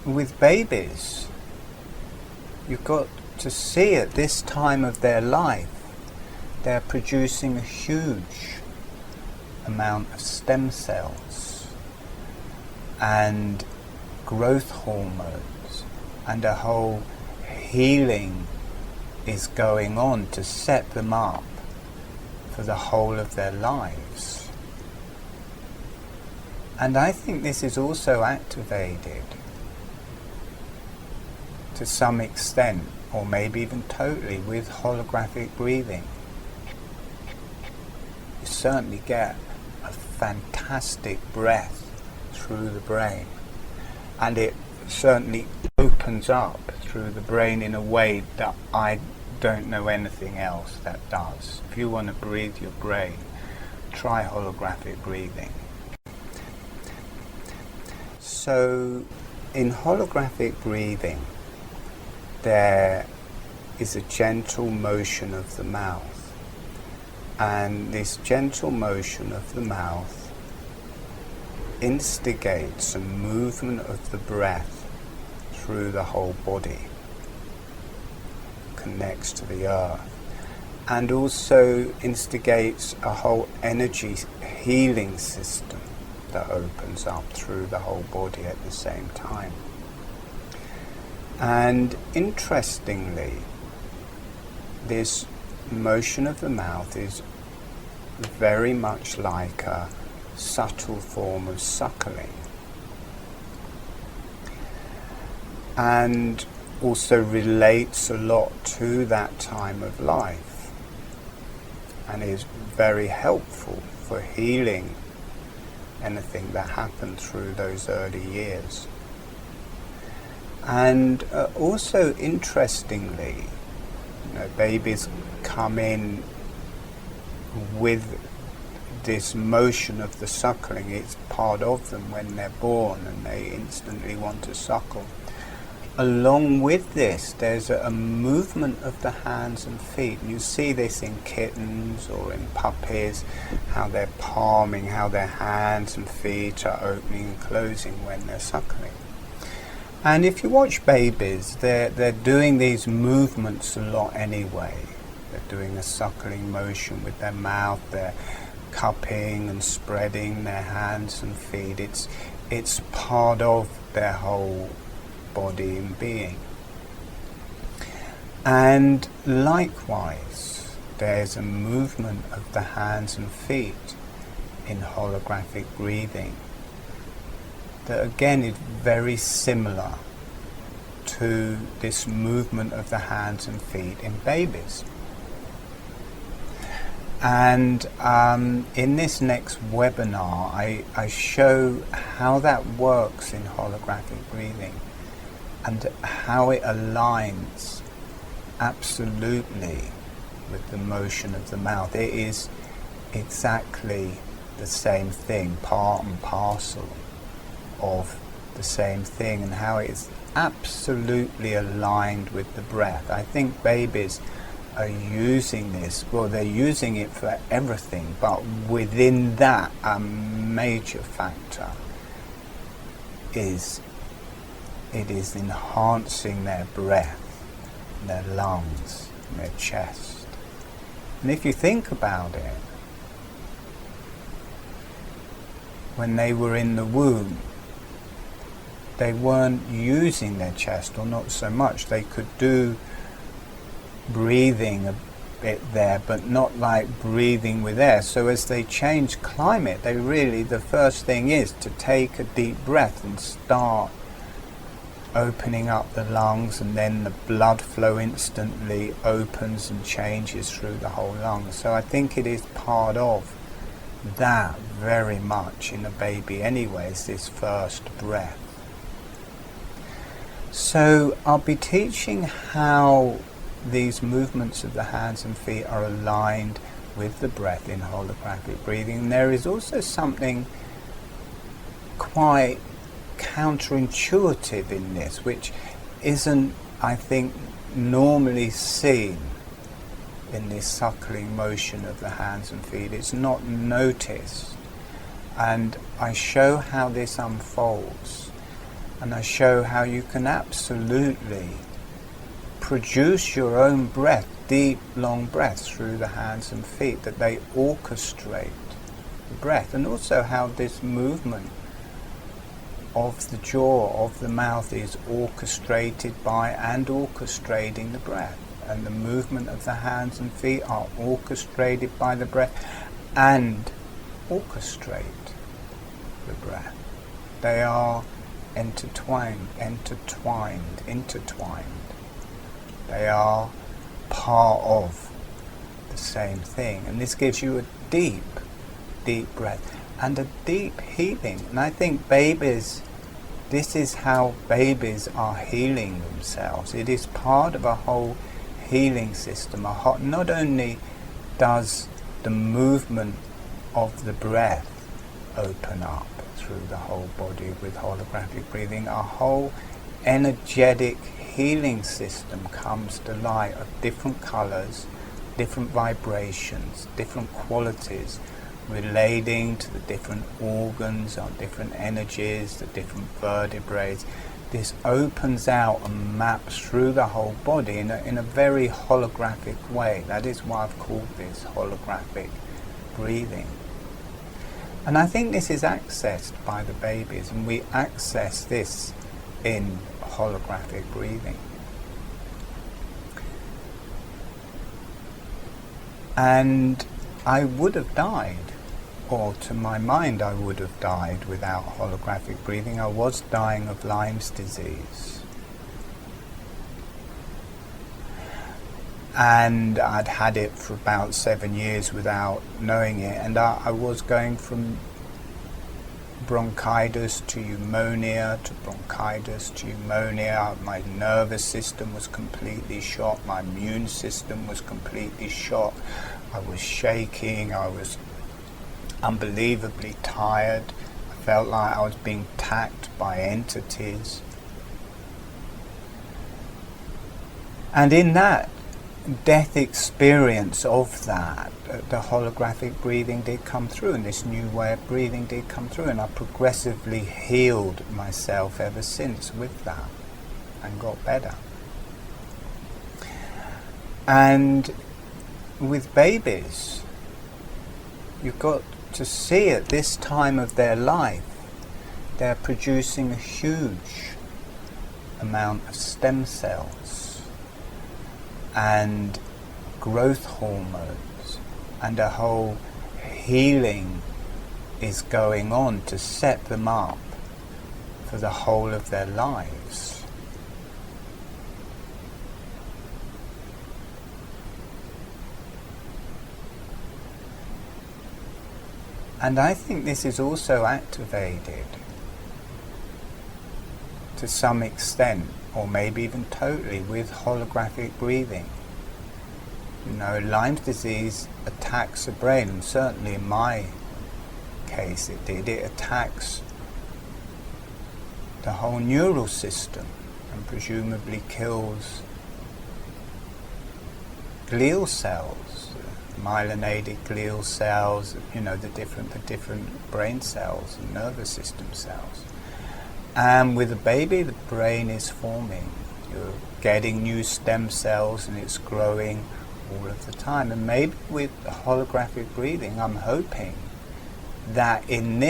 with babies, you've got to see at this time of their life, they're producing a huge amount of stem cells and growth hormones, and a whole healing is going on to set them up for the whole of their lives. And I think this is also activated to some extent, or maybe even totally, with holographic breathing. You certainly get a fantastic breath through the brain, and it certainly opens up through the brain in a way that I don't know anything else that does. If you want to breathe your brain, try holographic breathing. So in holographic breathing, there is a gentle motion of the mouth, and this gentle motion of the mouth instigates a movement of the breath through the whole body, connects to the earth, and also instigates a whole energy healing system that opens up through the whole body at the same time. And interestingly, this motion of the mouth is very much like a subtle form of suckling, and also relates a lot to that time of life, and is very helpful for healing anything that happened through those early years. And also interestingly, babies come in with this motion of the suckling. It's part of them when they're born, and they instantly want to suckle. Along with this, there's a movement of the hands and feet. You see this in kittens or in puppies, how they're palming, how their hands and feet are opening and closing when they're suckling. And if you watch babies, they're doing these movements a lot anyway. They're doing a suckling motion with their mouth, they're cupping and spreading their hands and feet. It's part of their whole body and being. And likewise, there's a movement of the hands and feet in holographic breathing that again is very similar to this movement of the hands and feet in babies. And in this next webinar, I show how that works in holographic breathing and how it aligns absolutely with the motion of the mouth. It is exactly the same thing, part and parcel of the same thing, and how it is absolutely aligned with the breath. I think babies are using this, well, they're using it for everything, but within that, a major factor is it is enhancing their breath, their lungs, their chest. And if you think about it, when they were in the womb, they weren't using their chest, or not so much. They could do breathing a bit there, but not like breathing with air. So as they change climate, the first thing is to take a deep breath and start opening up the lungs, and then the blood flow instantly opens and changes through the whole lungs. So I think it is part of that very much in a baby anyways, this first breath. So I'll be teaching how these movements of the hands and feet are aligned with the breath in holographic breathing. And there is also something quite counterintuitive in this, which isn't, I think, normally seen in this suckling motion of the hands and feet. It's not noticed, and I show how this unfolds. And I show how you can absolutely produce your own breath, deep, long breaths through the hands and feet, that they orchestrate the breath. And also how this movement of the jaw, of the mouth, is orchestrated by and orchestrating the breath. And the movement of the hands and feet are orchestrated by the breath and orchestrate the breath. They are intertwined. They are part of the same thing. And this gives you a deep, deep breath and a deep healing. And I think babies, this is how babies are healing themselves. It is part of a whole healing system. Not only does the movement of the breath open up through the whole body with holographic breathing, a whole energetic healing system comes to light of different colors, different vibrations, different qualities relating to the different organs or different energies, the different vertebrae. This opens out and maps through the whole body in a very holographic way. That is why I've called this holographic breathing. And I think this is accessed by the babies, and we access this in holographic breathing. And I would have died, or to my mind I would have died without holographic breathing. I was dying of Lyme's disease. And I'd had it for about 7 years without knowing it, and I was going from bronchitis to pneumonia to bronchitis to pneumonia. My nervous system was completely shot, my immune system was completely shot. I was shaking, I was unbelievably tired. I felt like I was being attacked by entities. And in that death experience of that, the holographic breathing did come through, and this new way of breathing did come through, and I progressively healed myself ever since with that and got better. And with babies, you've got to see at this time of their life, they're producing a huge amount of stem cells and growth hormones, and a whole healing is going on to set them up for the whole of their lives. And I think this is also activated to some extent, or maybe even totally, with holographic breathing. You know, Lyme's disease attacks the brain, and certainly in my case it did. It attacks the whole neural system and presumably kills glial cells, myelinated glial cells, you know, the different brain cells and nervous system cells. And with a baby, the brain is forming. You're getting new stem cells and it's growing all of the time. And maybe with holographic breathing, I'm hoping that in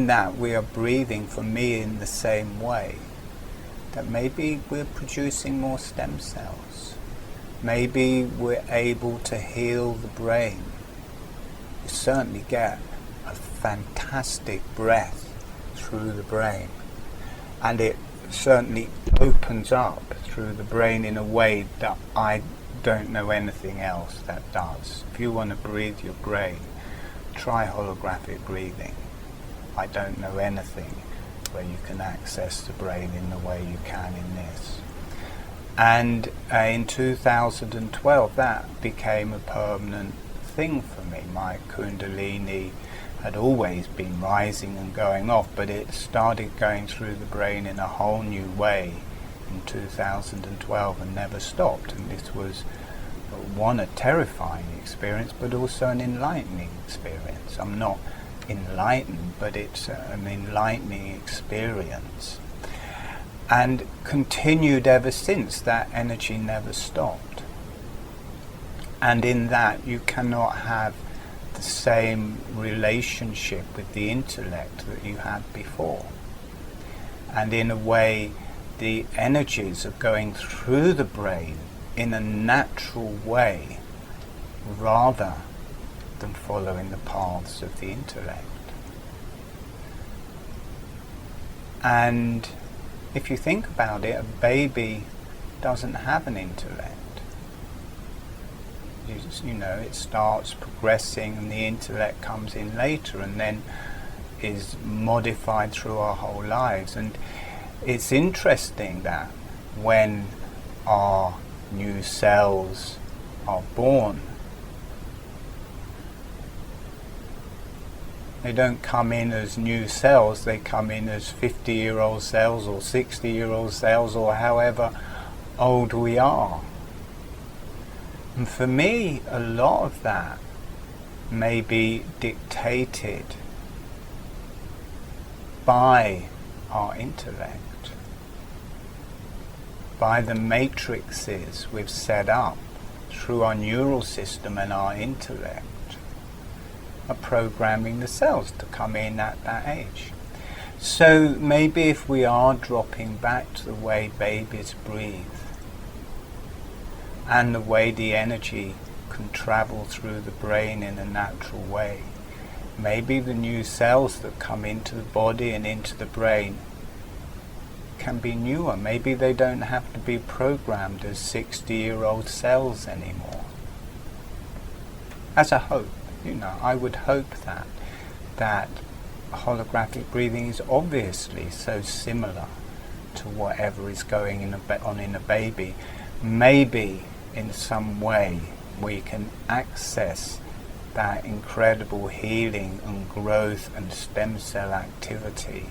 that we are breathing for me in the same way, that maybe we're producing more stem cells. Maybe we're able to heal the brain. You certainly get a fantastic breath through the brain. And it certainly opens up through the brain in a way that I don't know anything else that does. If you want to breathe your brain, try holographic breathing. I don't know anything where you can access the brain in the way you can in this. And in 2012, that became a permanent thing for me. My Kundalini had always been rising and going off, but it started going through the brain in a whole new way in 2012 and never stopped. And this was, one, a terrifying experience, but also an enlightening experience. I'm not enlightened, but it's an enlightening experience. and continued ever since. That energy never stopped. And in that you cannot have the same relationship with the intellect that you had before. And in a way, the energies are going through the brain in a natural way rather than following the paths of the intellect. And if you think about it, a baby doesn't have an intellect. You know, it starts progressing and the intellect comes in later and then is modified through our whole lives. And it's interesting that when our new cells are born, they don't come in as new cells, they come in as 50-year-old cells or 60-year-old cells or however old we are. And for me, a lot of that may be dictated by our intellect, by the matrices we've set up through our neural system and our intellect, are programming the cells to come in at that age. So maybe if we are dropping back to the way babies breathe, and the way the energy can travel through the brain in a natural way, maybe the new cells that come into the body and into the brain can be newer. Maybe they don't have to be programmed as 60-year-old cells anymore. As a hope, you know, I would hope that holographic breathing is obviously so similar to whatever is going on in a baby. Maybe in some way we can access that incredible healing and growth and stem cell activity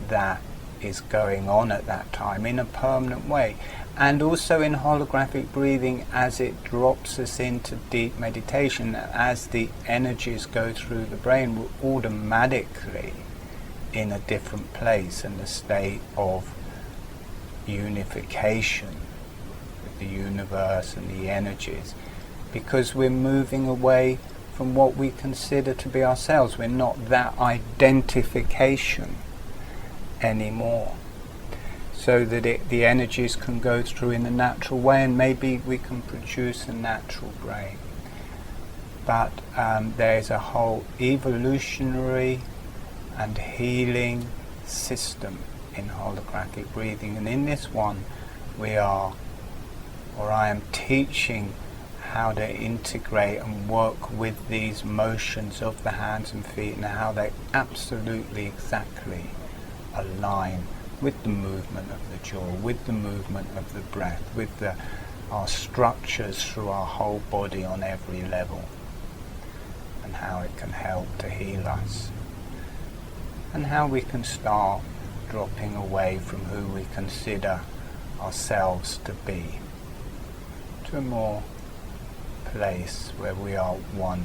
that is going on at that time in a permanent way. And also in holographic breathing, as it drops us into deep meditation, as the energies go through the brain, we're automatically in a different place, in a state of unification with the universe and the energies, because we're moving away from what we consider to be ourselves. We're not that identification anymore, so that the energies can go through in a natural way, and maybe we can produce a natural brain. But there's a whole evolutionary and healing system in holographic breathing, and in this one I am teaching how to integrate and work with these motions of the hands and feet, and how they absolutely exactly align with the movement of the jaw, with the movement of the breath, with our structures through our whole body on every level, and how it can help to heal us, and how we can start dropping away from who we consider ourselves to be, to a more place where we are one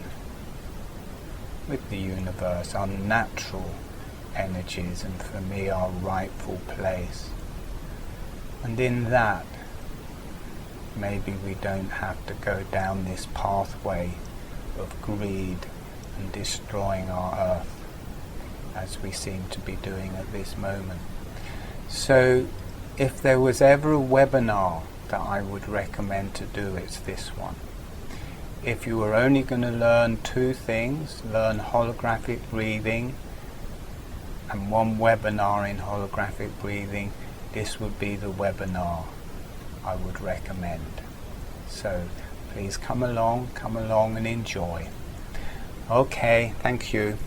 with the universe, our natural energies, and for me our rightful place. And in that, maybe we don't have to go down this pathway of greed and destroying our earth as we seem to be doing at this moment. So if there was ever a webinar that I would recommend to do, it's this one. If you were only going to learn two things, learn holographic breathing and one webinar in holographic breathing, this would be the webinar I would recommend. So please come along and enjoy. Okay, thank you.